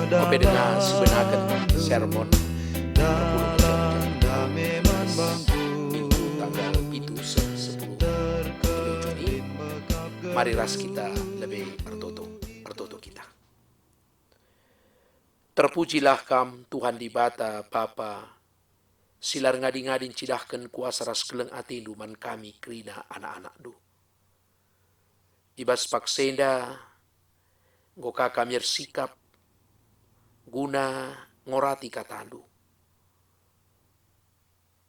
Kependengar sebenarkan sermon minggu tanggal itu 10 Juni. Mari ras kita lebih bertoto kita. Terpujilah kam Tuhan di bata Bapa, silar ngadi-ngadin cidahkan kuasa ras keleng atindu man kami kerina anak-anak du. Ibas paksenda ngoka kami sikap guna ngorati katandu.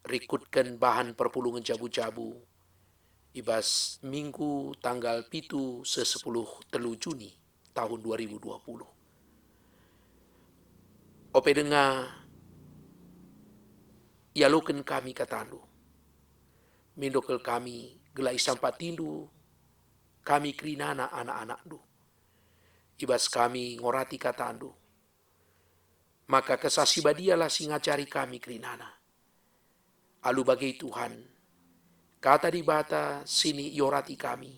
Rikutkan bahan perpulungan jabu-jabu ibas minggu tanggal pitu 10 telu Juni tahun 2020. Ope dengar yalukan kami katandu. Mindokel kami gelai sampat tindu kami kerinana anak-anak du. Ibas kami ngorati katandu. Maka kesasi badialah singacari kami kerinana. Alu bagai Tuhan, kata di bata sini yorati kami.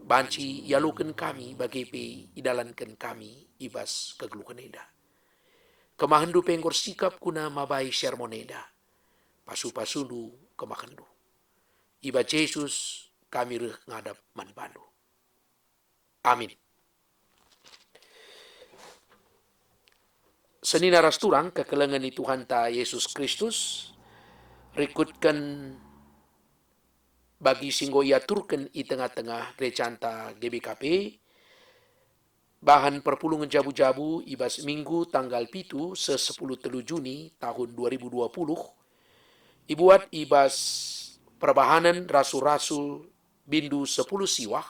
Banci yalukan kami bagai pe idalankan kami ibas kegeluhan eda. Kemahandu penggor sikap kuna mabai sermoneda. Pasu-pasundu kemahandu. Iba Yesus kami reh ngadap manbandu. Amin. Senina rasturang kekelengan di Tuhan ta Yesus Kristus, rikutkan bagi singgo iaturkan i tengah-tengah gerecanta GBKP, bahan perpulungan jabu-jabu ibas minggu tanggal pitu 10 telu Juni tahun 2020, ibuat ibas perbahanan rasul-rasul bindu 10 siwah,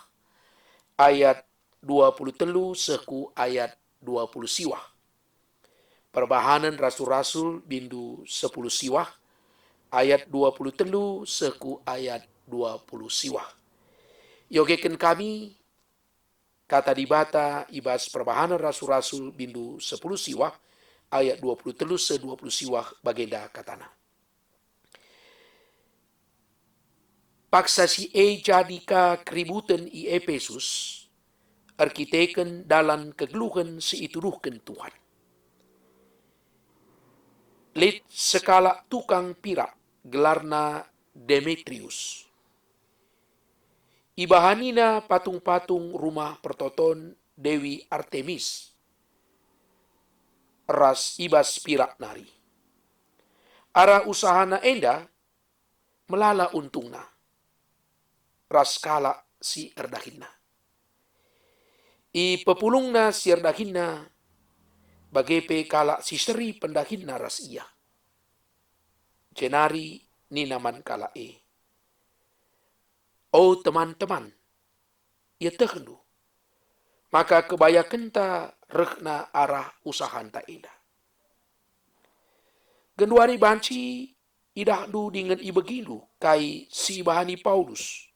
ayat 20 telu seku ayat 20 siwah. Perbahanan rasul-rasul bindu 10 siwah, ayat 20 telu seku ayat 20 siwah. Yogeken kami, kata di bata ibas perbahanan rasul-rasul bindu 10 siwah, ayat 20 telu se 20 siwah bagenda katana. Paksa si jadika keributan i Efesus, arkiteken dalam kegeluhan si ituruhkan Tuhan. Lit sekala tukang pirak gelarna Demetrius. Ibahanina patung-patung rumah pertoton Dewi Artemis. Ras ibas pirak nari. Ara usahana enda melala untungna. Ras kala si erdahinna. I pepulungna si erdahinna bagepe kala si seri pendahinna ras iya. Jenari ninaman kala e. Oh teman-teman, ya tehendu. Maka kebayakenta rekna arah usahanta eda. Genduari banci idahdu dengan ibegindu kai si bahani Paulus.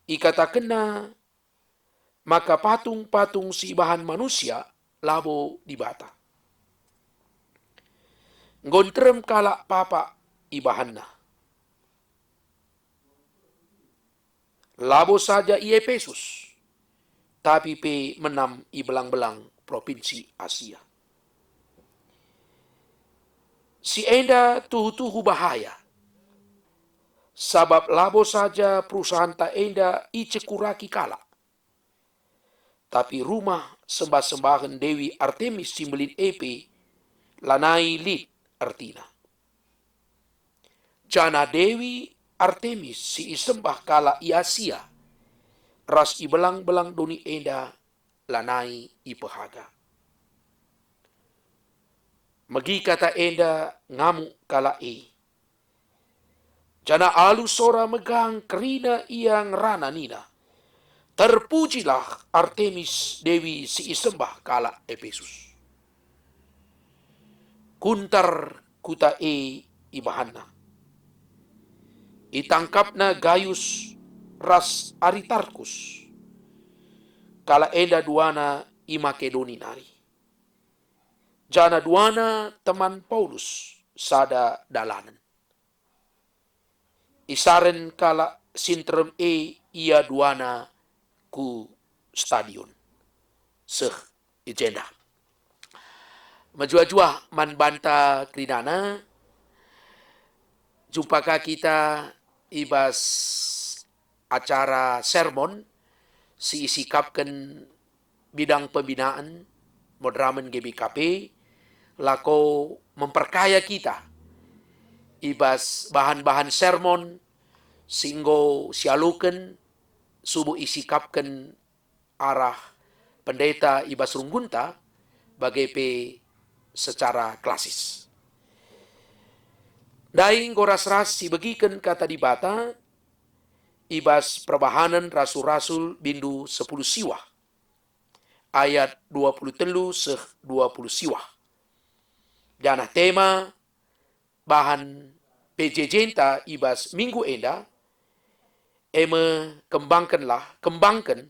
Ikatakenna maka patung-patung si bahan manusia labo di bata. Ngontrem kala papa ibahanna. Labo saja i Efesus, tapi pe menam i belang-belang provinsi Asia. Si enda tuhu-tuhu bahaya. Sabab labo saja perusahaan ta enda i cekuraki kala. Tapi rumah sembah-sembahan Dewi Artemis simbolin epe lanai lit artina. Jana Dewi Artemis si isembah kala i Asia, ras i belang-belang doni enda lanai i pehaga. Megi kata enda ngamuk kala e. Jana alu sora megang kerina yang rana nina. Terpujilah Artemis Dewi si isembah kala Efesus. Kuntar kuta e ibahanna. Itangkapna Gaius ras Aristarkus. Kala enda duana i Makedoni nari. Jana duana teman Paulus sada dalanan. Isaren kala sintrem e ia duana ku stadion. Seh ijenda. Majua-jua man banta krinana, jumpakah kita ibas acara sermon si isikapkan bidang pembinaan Modramen GBKP lako memperkaya kita ibas bahan-bahan sermon singgo sialuken subuh isikapkan arah pendeta ibas runggunta bagai pe secara klasis. Daing goras-ras si begiken kata di bata ibas perbahanan rasul-rasul bindu 10 siwah ayat 23 seh 20 siwah. Janah tema bahan PJJ ibas minggu enda kembangkan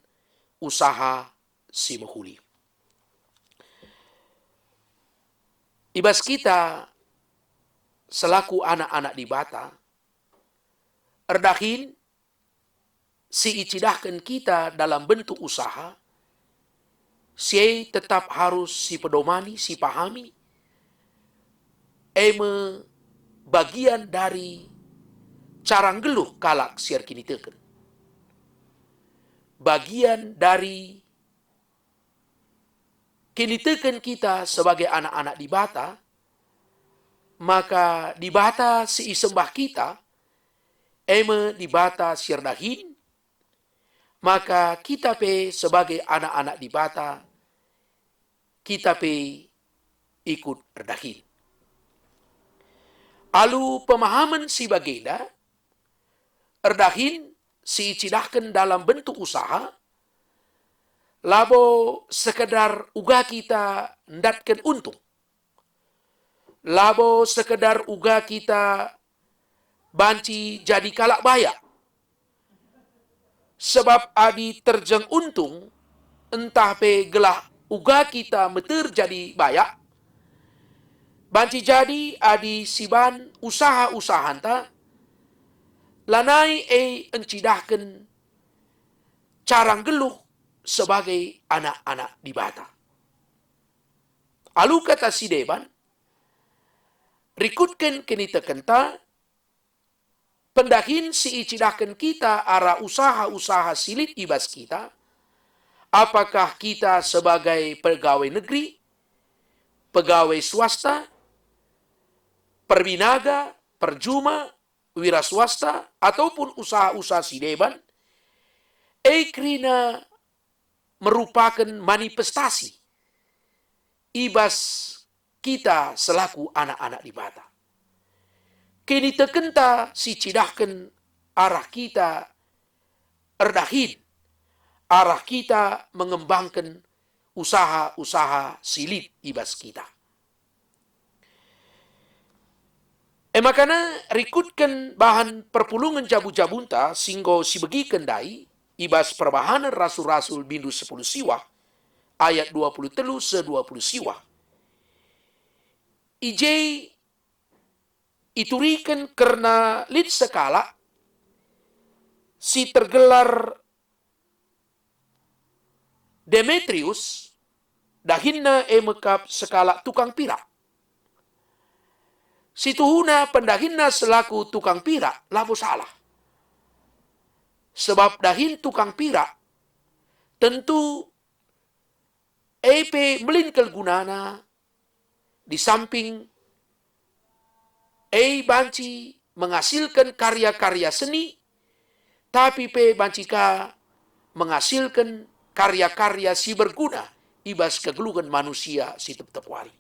usaha si mehuli. Ibas kita selaku anak-anak di bata erdahin si icidahkan kita dalam bentuk usaha si tetap harus si pedomani, si pahami bagian dari carang geluh kalak siar kini teken. Bagian dari kini teken kita sebagai anak-anak di bata, maka di bata si isembah kita, di bata siar dahin, maka kita pe sebagai anak-anak di bata, kita pe ikut erdahin. Alu pemahaman si bagenda, erdahin si cidahkan dalam bentuk usaha, labo sekedar uga kita ndatkan untung. Labo sekedar uga kita banci jadi kalak bayak. Sebab adi terjeng untung, entah pe gelah uga kita meter jadi bayak, banci jadi adi siban usaha-usaha hanta, lanai encidahkan carang geluh sebagai anak-anak di bata. Alu kata si deban, rikutkan kenita kenta, pendahin si icidahkan kita arah usaha-usaha silit ibas kita, apakah kita sebagai pegawai negeri, pegawai swasta, perbinaga, perjuma, wira swasta, ataupun usaha-usaha si deban, krina merupakan manifestasi ibas kita selaku anak-anak di bata. Kini tekenta si cidahkan arah kita erdahin, arah kita mengembangkan usaha-usaha silit ibas kita. Makana rikutkan bahan perpulungan jabu-jabunta singgo si begi kendai ibas perbahanan rasul-rasul bindu 10 siwah ayat 23 se 20 siwah. Ijai iturikan karena lid sekala si tergelar Demetrius dahinna emekap sekala tukang pirak. Si tuhuna pendahinna selaku tukang pirak labo salah. Sebab dahin tukang pirak tentu melinkel gunana di samping banci menghasilkan karya-karya seni, tapi bancika menghasilkan karya-karya si berguna ibas kegeluhan manusia si tep-tepwari.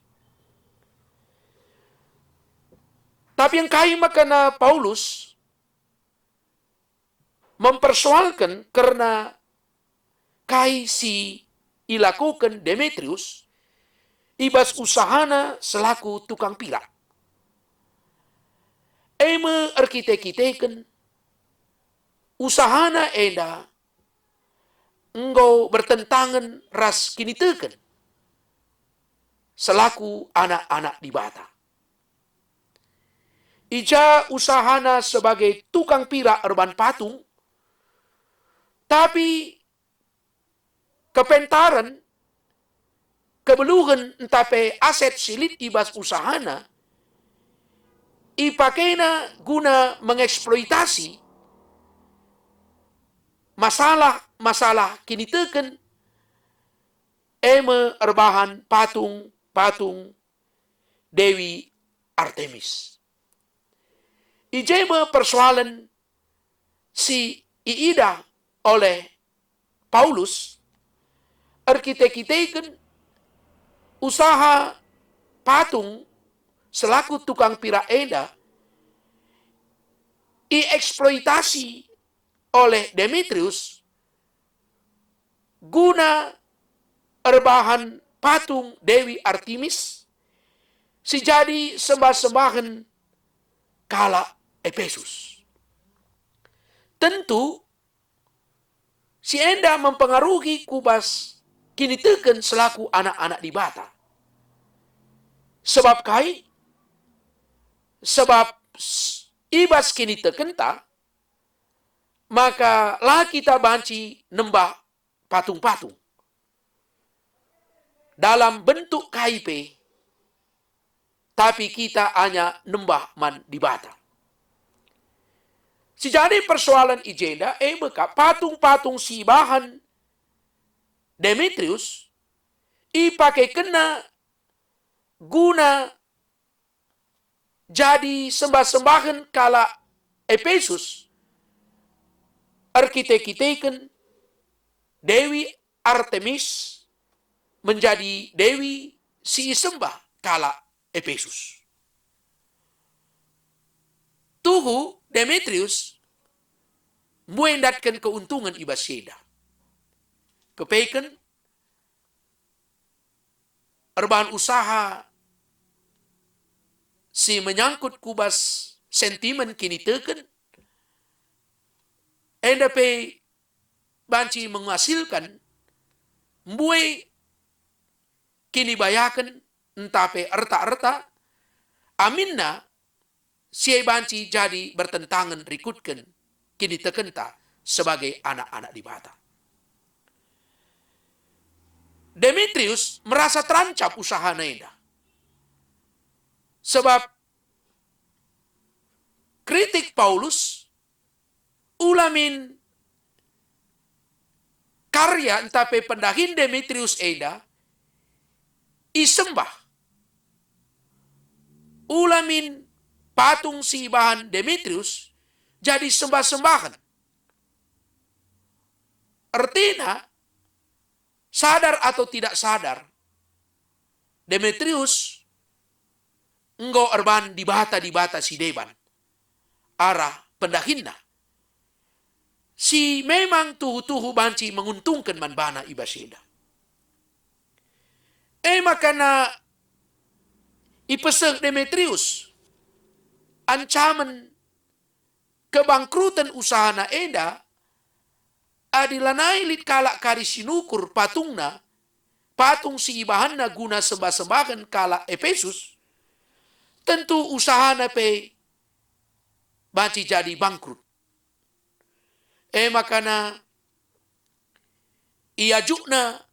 Tapi yang kai makana Paulus mempersoalkan karena kai si ilakukan Demetrius ibas usahana selaku tukang pirak. Arkitek-kiteken usahana enda engkau bertentangan ras kini teken selaku anak-anak di bata. Ija usahana sebagai tukang pirak erban patung, tapi kepentaran kebeluhan entape aset silit ibas usahana, ipakena guna mengeksploitasi masalah kini teken eme erbahan patung Dewi Artemis. Ijema persoalan si iida oleh Paulus, arkitek-kiteken usaha patung selaku tukang pira eda dieksploitasi oleh Demetrius guna erbahan patung Dewi Artemis sejadi sembah-sembahan kala Efesus. Tentu si enda mempengaruhi kubas kini teken selaku anak-anak di bata. Sebab ibas kini tekenta, maka lah kita banci nembah patung-patung dalam bentuk KIP, tapi kita hanya nembah man di bata. Sejadi persoalan ijenda, beka patung-patung si bahan Demetrius, ipakai kena guna jadi sembah-sembahan kala Efesus, arkitek-kiteken Dewi Artemis menjadi Dewi si sembah kala Efesus. Tuhu Demetrius muendatkan keuntungan ibas seda. Kepeken erbahan usaha si menyangkut kubas sentimen kini teken, endape banci menghasilkan mbue kini bayakan entape erta-erta, aminna si banci jadi bertentangan rikutkan kini tekenta sebagai anak-anak di bata. Demetrius merasa terancam usaha naida. Sebab kritik Paulus ulamin karya entape pendahin Demetrius eda isembah ulamin patung si bahan Demetrius jadi sembah-sembahan. Artinya sadar atau tidak sadar, Demetrius enggo erban di bata si deban arah pendahinna. Si memang tuhu-tuhu banci menguntungkan manbana ibaseda. Makana ipesek Demetrius ancaman kebangkrutan usaha na eda adilanai lit kalak kari sinukur patungna, patung si ibahanna guna sembah-sembahan kala Efesus, tentu usaha na pe banci jadi bangkrut. Makana ia jukna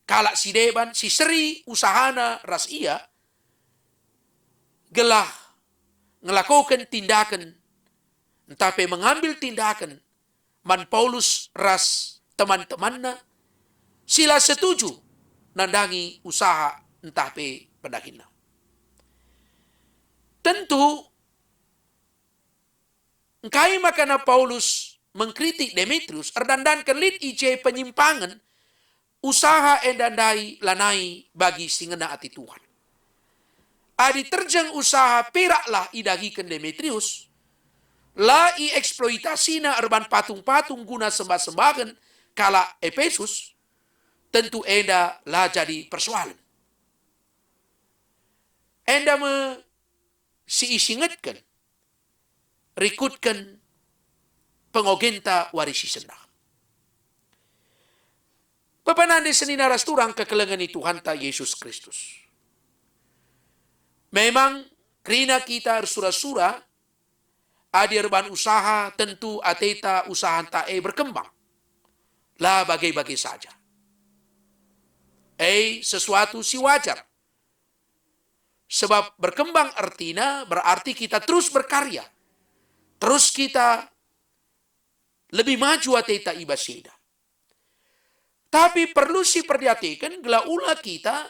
kalak si deban, si seri usahana ras ia, gelah ngelakukan tindakan, entape mengambil tindakan, man Paulus ras teman-temanna, sila setuju nandangi usaha entape pendakinna. Tentu, engkai makana Paulus mengkritik Demetrius, erdandan kelit ije penyimpangan, usaha endandai lanai bagi singena ati Tuhan. Adi terjang usaha peraklah idagikan Demetrius, la i eksploitasina erban patung-patung guna sembah-sembahan kala Efesus, tentu enda lah jadi persoalan. Enda si isingetkan, rikutkan pengogenta warisi sendah. Pepenande senina rasturang kekelengan Tuhan ta Yesus Kristus. Memang krina kita sura-sura adir ban usaha tentu ateta usaha tae berkembang. Lah bagai-bagai saja. sesuatu si wajar. Sebab berkembang artinya berarti kita terus berkarya. Terus kita lebih maju ateta ibaseda. Tapi perlu si perhatikan gela ula kita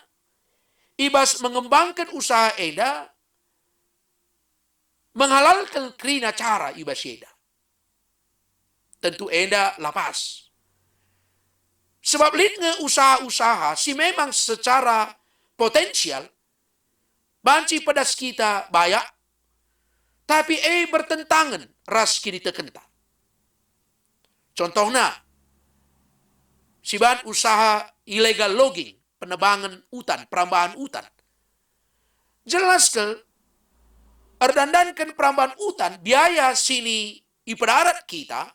ibas mengembangkan usaha eda menghalalkan kerina cara ibaseda. Tentu eda lapas. Sebab lihat usaha-usaha si memang secara potensial banci pedas kita banyak, tapi bertentangan ras kini terkenta. Contohnya, si ban usaha illegal logging, penebangan hutan, perambahan hutan. Jelas ke, erdandankan perambahan hutan, biaya sini ibarat kita,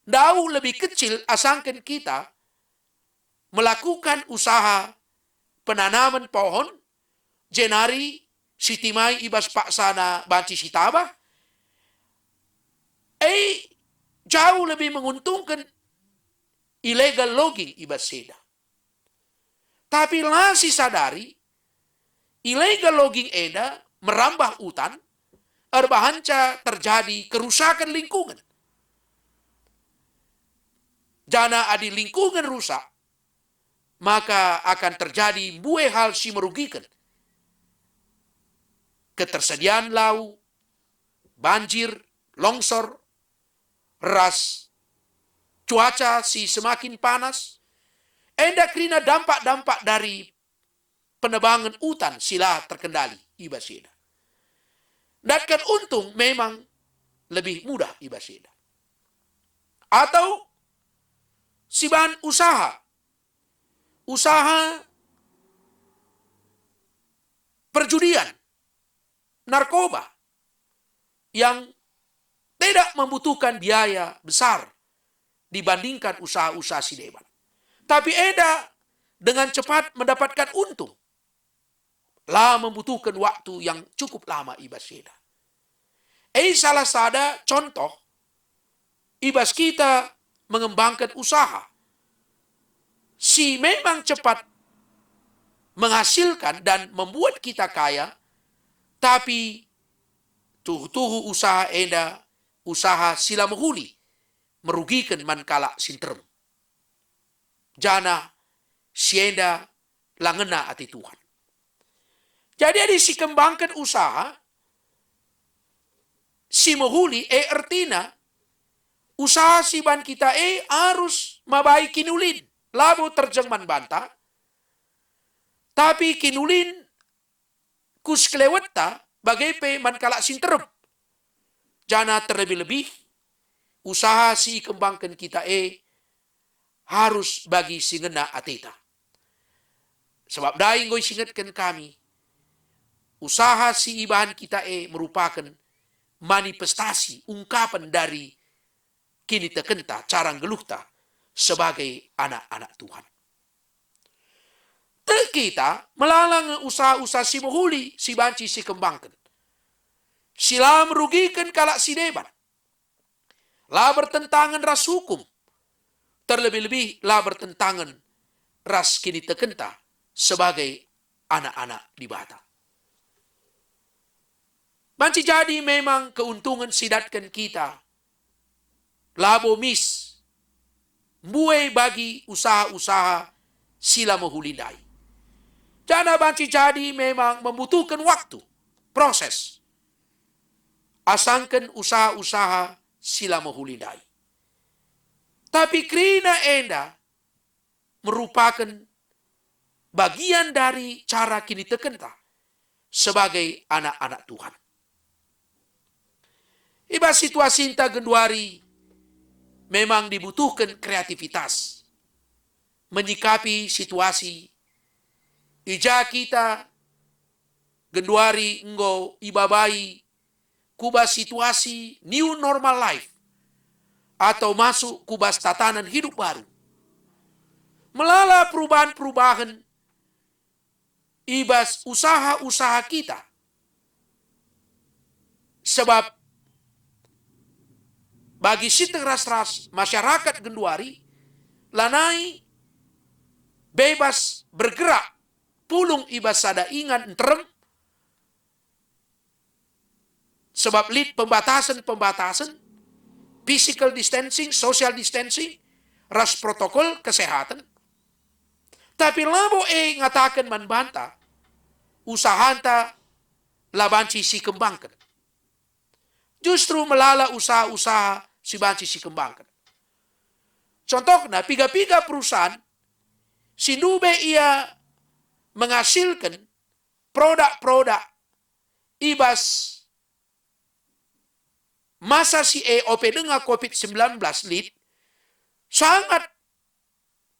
jauh lebih kecil asangkan kita melakukan usaha penanaman pohon, jenari, sitimai ibas paksana banci sitabah, jauh lebih menguntungkan illegal logging ibas seda. Tapi lasi sadari, illegal logging eda merambah hutan, erbahanca terjadi kerusakan lingkungan. Jana adi lingkungan rusak, maka akan terjadi buah hal si merugikan. Ketersediaan lau, banjir, longsor, ras, cuaca si semakin panas, krina dampak-dampak dari penebangan hutan sila terkendali ibaseda. Dan kan untung memang lebih mudah ibaseda. Atau si bahan usaha perjudian, narkoba yang tidak membutuhkan biaya besar dibandingkan usaha-usaha si deban. Tapi dengan cepat mendapatkan untung. Lah membutuhkan waktu yang cukup lama ibaseda. Salah sada contoh ibas kita mengembangkan usaha. Si memang cepat menghasilkan dan membuat kita kaya, tapi tuhu usaha usaha sila menghuli, merugikan mankala sinterem. Jana sienda langena ati Tuhan. Jadi ada si kembangkan usaha, si menghuli artinya usaha si ban kita harus mabai kinulin. Labo terjengman banta, tapi kinulin kus keleweta bagai mankala sinterem. Jana terlebih-lebih usaha si kembangkan kita harus bagi si ngena ateta. Sebab dai ngoy singatkan kami, usaha si ibahan kita merupakan manifestasi ungkapan dari kini terkenta cara geluhta sebagai anak-anak Tuhan. Kita melalang usaha-usaha si menghuli si banci si kembangkan. Sila merugikan kalak si deban. Lah bertentangan ras hukum. Terlebih-lebih lah bertentangan ras kini terkenta sebagai anak-anak di bata. Banci jadi memang keuntungan sidatkan kita. Labo mis. Buai bagi usaha-usaha sila menghulindai. Jana banci jadi memang membutuhkan waktu. Proses. Asangkan usaha-usaha sila menghulindai. Tapi kerina merupakan bagian dari cara kini terkenta sebagai anak-anak Tuhan. Iba situasi inta genduari memang dibutuhkan kreativitas menyikapi situasi. Ija kita genduari enggo ibabai kubas situasi new normal life atau masuk kubas tatanan hidup baru. Melala perubahan-perubahan ibas usaha-usaha kita. Sebab bagi siteng ras-ras masyarakat genduari lanai bebas bergerak, pulung ibas sada ingan terem, sebab lid pembatasan, physical distancing, social distancing, ras protokol kesehatan. Tapi labo ngatakan manbanta, usahanta labanci si kembangkan. Justru melala usaha-usaha si banci si kembangkan. Contohnya, piga-piga perusahaan, sinube ia menghasilkan produk-produk ibas masa si op dengan COVID-19 lid, sangat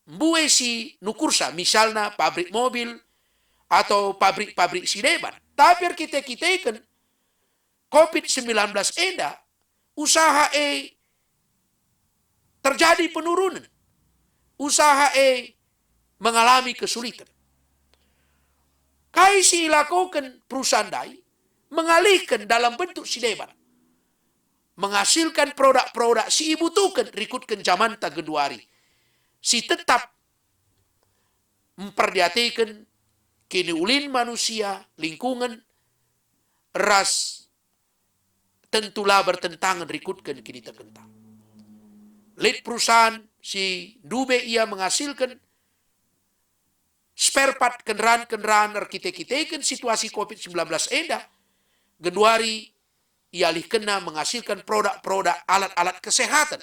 buai si nukursa, misalnya pabrik mobil atau pabrik-pabrik sideban. Tapi kita kan COVID-19 eda, usaha terjadi penurunan. Usaha mengalami kesulitan. Kai si lakukan perusahaan dai, mengalihkan dalam bentuk sideban. Menghasilkan produk-produk si ibutukan, rikutkan zaman tageduari. Si tetap memperhatikan kini ulin manusia, lingkungan, ras, tentulah bertentangan rikutkan kini terkentang. Lid perusahaan, si Dube ia menghasilkan spare part kendaraan-kendaraan kita situasi COVID-19 enda. Geduari, ia kena menghasilkan produk-produk alat-alat kesehatan.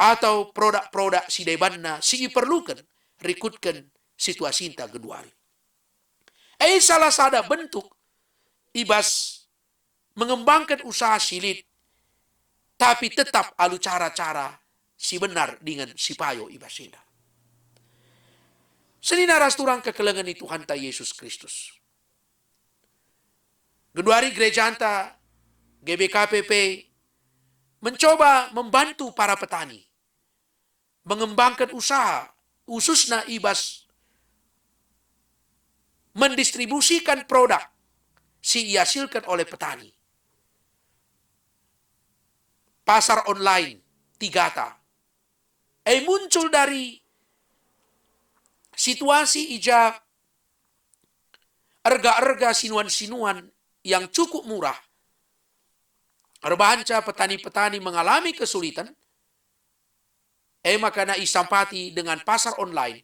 Atau produk-produk si debanna si perlukan rikutkan situasi inta geduari. Salah satu bentuk ibas mengembangkan usaha silit, tapi tetap alu cara-cara si benar dengan si payo ibas ina. Senina rasturang kekelengan itu Tuhanta Yesus Kristus. Geduari gereja anta GBKPP mencoba membantu para petani mengembangkan usaha, khususnya ibas mendistribusikan produk si dihasilkan oleh petani. Pasar online, Tigata. Muncul dari situasi ija harga-harga sinuan-sinuan yang cukup murah. Arbahanca petani-petani mengalami kesulitan. Makana isampati dengan pasar online.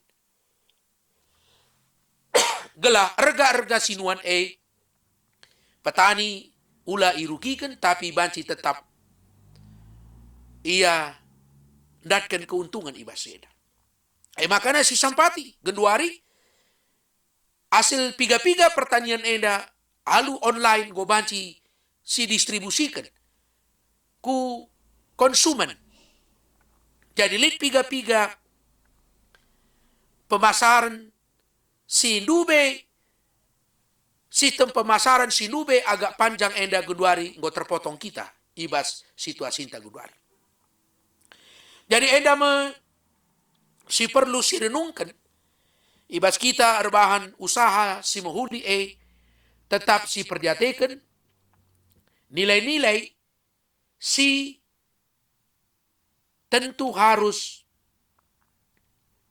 Gelah harga-harga sinuan petani ula irugikan tapi banci tetap ia datkan keuntungan ibaseda. Makana si sampati genduari hasil piga-piga pertanian enda alu online go banci si distribusikan ku konsumen. Jadi lid piga-piga pemasaran si Dube, sistem pemasaran si Dube agak panjang enda geduari go terpotong kita ibas situasi inta geduari. Jadi enda si perlu si renungkan ibas kita arbahan usaha si mahuli tetap si perhatikan nilai-nilai si tentu harus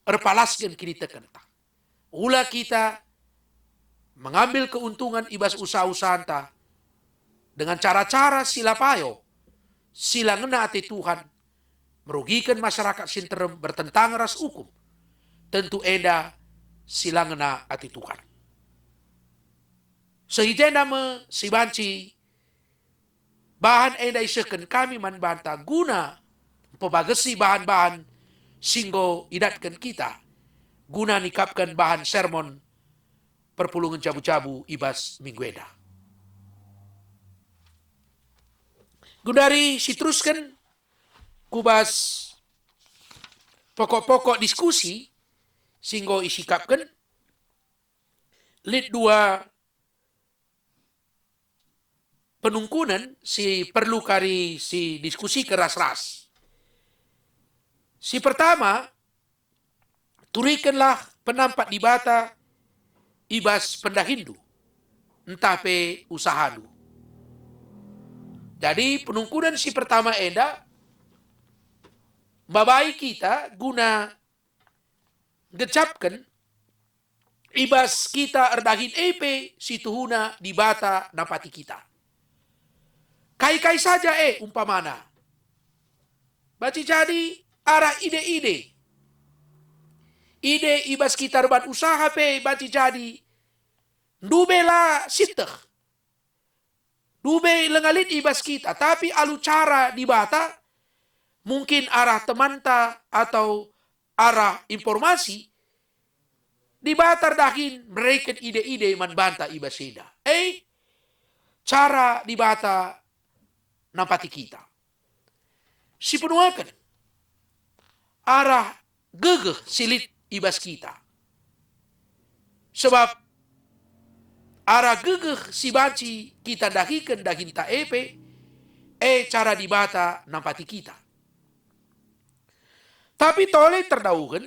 erpalaskan kini terkentang. Ula kita mengambil keuntungan ibas usaha-usaha anta dengan cara-cara sila payo, sila ngena hati Tuhan, merugikan masyarakat sinterem bertentang ras hukum. Tentu eda sila ngena hati Tuhan. Sehingga si banci bahan eda isyakan kami manbanta guna pembagasi bahan-bahan singgo idatkan kita guna nikapkan bahan sermon perpulungan jabu-jabu ibas minggu eda. Gudari sitruskan kubas pokok-pokok diskusi singgo isikapkan lid dua penungkunan si perlu kari si diskusi keras-ras. Si pertama, turikanlah penampak di bata ibas pendahindu, entah pe usahadu. Jadi penungkunan si pertama enda, babai kita guna gecapkan ibas kita erdahin epe situhuna di bata napati kita. Kai-kai saja umpamana. Baci jadi arah ide-ide. Ide ibas kita rebat usaha baci jadi. Dubela siteh. Dube lengalit ibas kita. Tapi alu cara di bata. Mungkin arah temanta atau arah informasi. Di bata dahin mereka ide-ide man banta ibas seda. Cara di bata nampati kita. Si penuakan. Arah gegeh silit ibas kita. Sebab arah gegeh si banci kita dahikan dahin ta epe. Cara di bata nampati kita. Tapi tole terdauhan.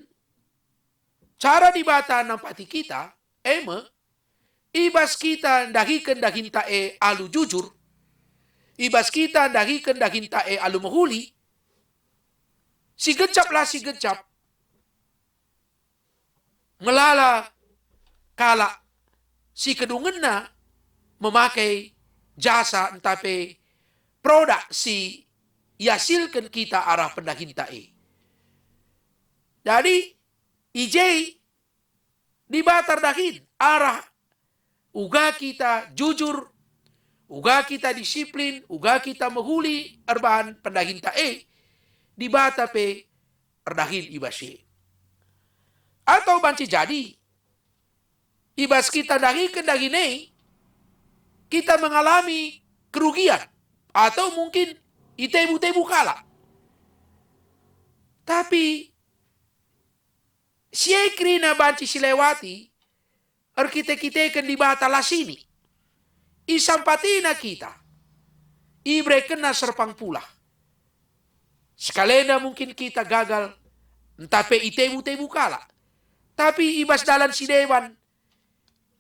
Cara di bata nampati kita. Ibas kita dahikan dahin ta alu jujur. Ibas kita dahikan dahin ta alu mahuli. Si gecap lah si gecap. Ngelala kala si kedungenna memakai jasa entape produk si yasilkan kita arah pendahin tae. Jadi ijai di batar dahin arah uga kita jujur, uga kita disiplin, uga kita menghuli erbahan pendahin tae di bata pe erdahin ibasi. Atau banci jadi ibas kita dahikan dagine kita mengalami kerugian atau mungkin itebu-tebu kala. Tapi siekrina banci silewati kita di bata lasini. Isampatina kita. Ibre kena serpang pula. Sekalena mungkin kita gagal entape itebu-tebu kala. Tapi ibas dalan si dewan.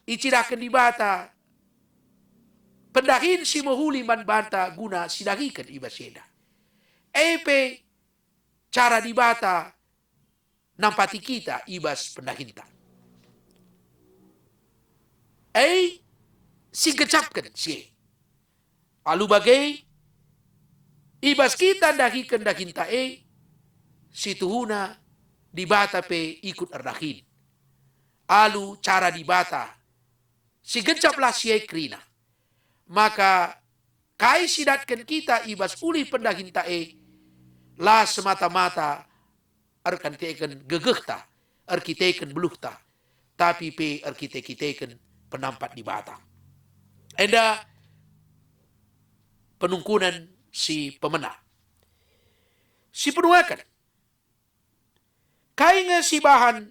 Icirakan di bata. Pendahin si mahuli man banta guna sidagikan ibas seda. Epe cara di bata. Nampati kita ibas pendahinta. Si gecapkan si. Alu bagai. Ibas kita dahikan dahinta si tuhuna di bata pe ikut erdahin. Alu cara di bata. Si gecaplah si krina. Maka kai sidatkan kita ibas uli pendahin tae. La semata-mata erkan teken gegehta. Erkiteken beluhta. Tapi pe erkiteken penampat di bata. Enda penungkunan si pemenang. Si penuakan. Kai nge si bahan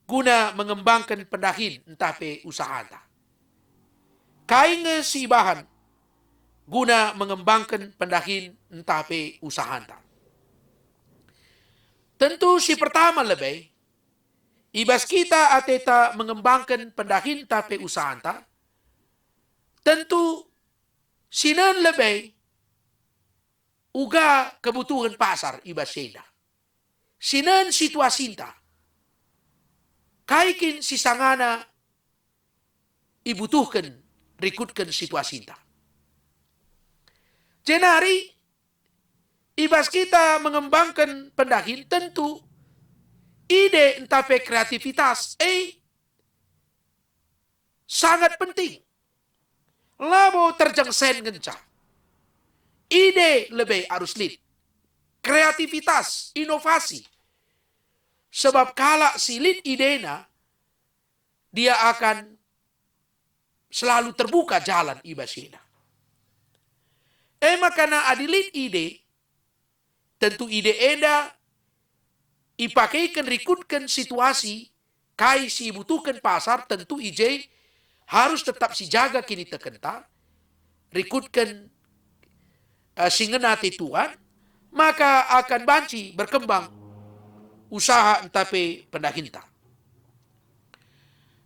guna mengembangkan pendahin entah pe usaha anda. Kai nge si bahan guna mengembangkan pendahin entah pe usaha anda. Tentu si pertama lebih ibas kita ateta mengembangkan pendahin entah pe usaha anda. Tentu sinan lebih uga kebutuhan pasar ibas seda. Sinan situasi enta. Kaikin si sangana ibutuhkan rikutkan situasi enta. Jenari ibas kita mengembangkan pendahin tentu ide entah kreativitas sangat penting. Labo terjangsen genca. Ide lebih harus lead. Kreativitas, inovasi. Sebab kala si lead idena, dia akan selalu terbuka jalan ibasina. Makana adi lead ide, tentu ide eda, ipakaikan rikutkan situasi, kai si butuhkan pasar, tentu ije harus tetap si jaga kini tekenta, rikutkan singenati Tuhan, maka akan banci berkembang usaha entape pendahinta.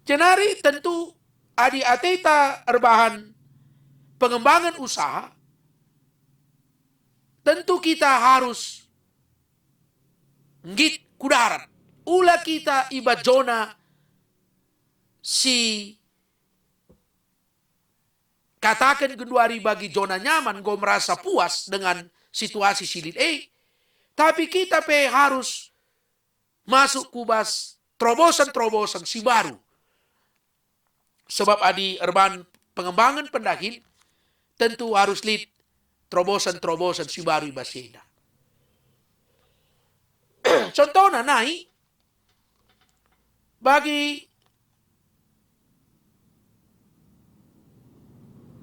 Jenari tentu adi ateta erbahan pengembangan usaha, tentu kita harus ngit kudarat ula kita iba zona si katakan genduari bagi zona nyaman, go merasa puas dengan situasi silit tapi kita harus masuk kubas terobosan-terobosan si baru. Sebab adi erban pengembangan pendakin tentu harus lihat terobosan-terobosan si baru ibasena. Contohnya naik bagi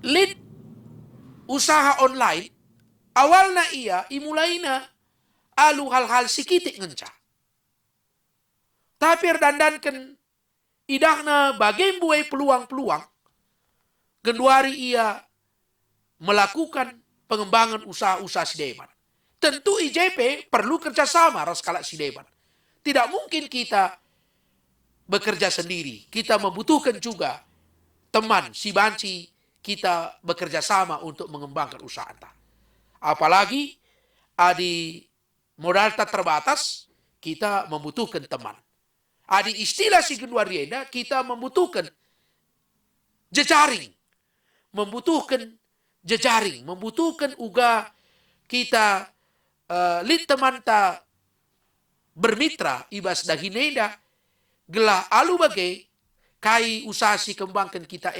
lead usaha online, awalnya ia imulaina alu hal-hal sikitik ngenca. Tapi erdandankan idahna bagian buai peluang-peluang, genduari ia melakukan pengembangan usaha-usaha sideman. Tentu IJP perlu kerjasama raskala sideman. Tidak mungkin kita bekerja sendiri. Kita membutuhkan juga teman, si banci, kita bekerja sama untuk mengembangkan usaha anta. Apalagi adi modal tak terbatas, kita membutuhkan teman. Adi istilah si kedua rienda, kita membutuhkan jejaring. Membutuhkan uga kita lid teman ta bermitra ibas dahineda gelah alu bagai kai usaha si kembangkan kita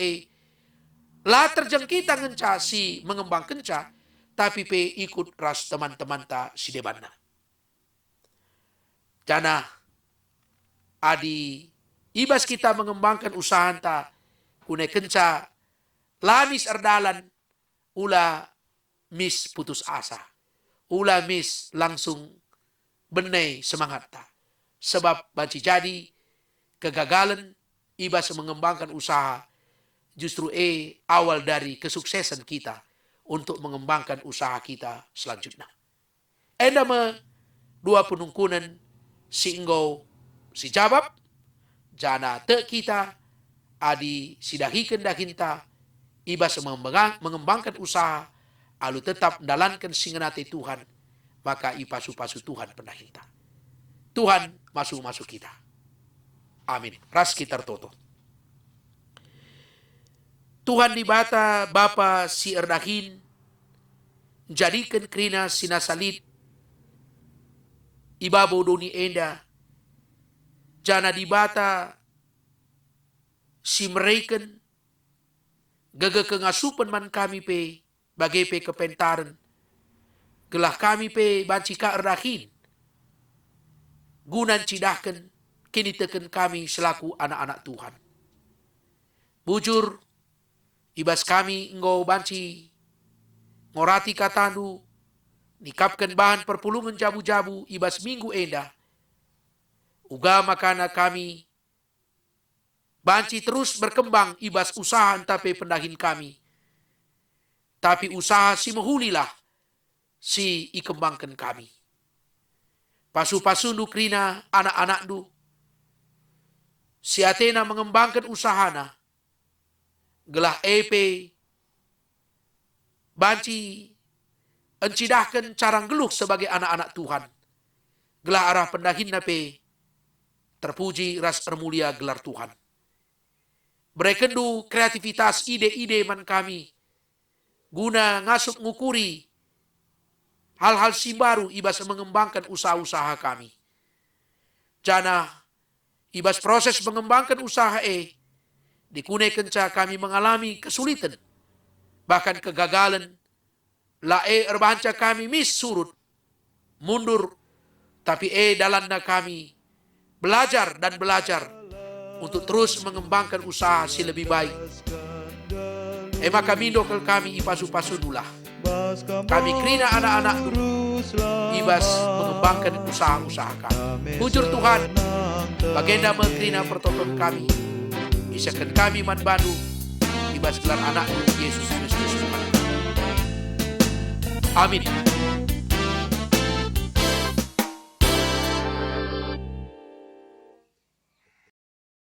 lah terjangkita ngenca si mengembangkan ca tapi ikut ras teman-teman ta si debana. Jana adi ibas kita mengembangkan usaha ta kune kenca lamis erdalan ula mis putus asa. Ula mis langsung benai semangat ta. Sebab banci jadi kegagalan ibas mengembangkan usaha justru awal dari kesuksesan kita untuk mengembangkan usaha kita selanjutnya. Endama dua penungkunan singgo si jawab jana te kita adi sidahikan dahinta ibas mengembangkan usaha alu tetap mendalankan singenate Tuhan, maka ipasu-pasu Tuhan pendahinta. Tuhan masuk kita. Amin. Ras kita tertutup. Tuhan di bata Bapa si erdahin, jadikan krina sinasalit, ibabo doni enda, jana di bata si mereken, gaga kengasupan man kami bagai kepentaran, gelah kami banci ka erdahin, gunan cidahkan, kini teken kami selaku anak-anak Tuhan. Bujur, ibas kami engkau banci, ngorati katandu, nikapkan bahan perpulungan jabu-jabu, ibas minggu enda, uga makana kami, banci terus berkembang, ibas usaha entape pendahin kami, tapi usaha si mehulilah si ikembangkan kami. Pasu-pasu nukrina anak-anak du. Si Atena mengembangkan usahana. Gelah banci encidahkan carang geluh sebagai anak-anak Tuhan. Gelah arah pendahin terpuji ras ermulia gelar Tuhan. Berekendu kreativitas ide-ide man kami. Guna ngasup ngukuri hal-hal si baru ibas mengembangkan usaha-usaha kami. Jana ibas proses mengembangkan usaha dikune kenca kami mengalami kesulitan. Bahkan kegagalan. Erbanca kami surut. Mundur. Tapi dalanda kami belajar dan belajar. Untuk terus mengembangkan usaha si lebih baik. Maka mindokal kami ipasu-pasu dulah. Kami krina anak-anak ibas mengembangkan usaha-usaha kami. Bujur Tuhan, bagenda mengkrina pertolongan kami. Isakan kami man bandu, ibas gelar anak Yesus Kristus Tuhan. Amin.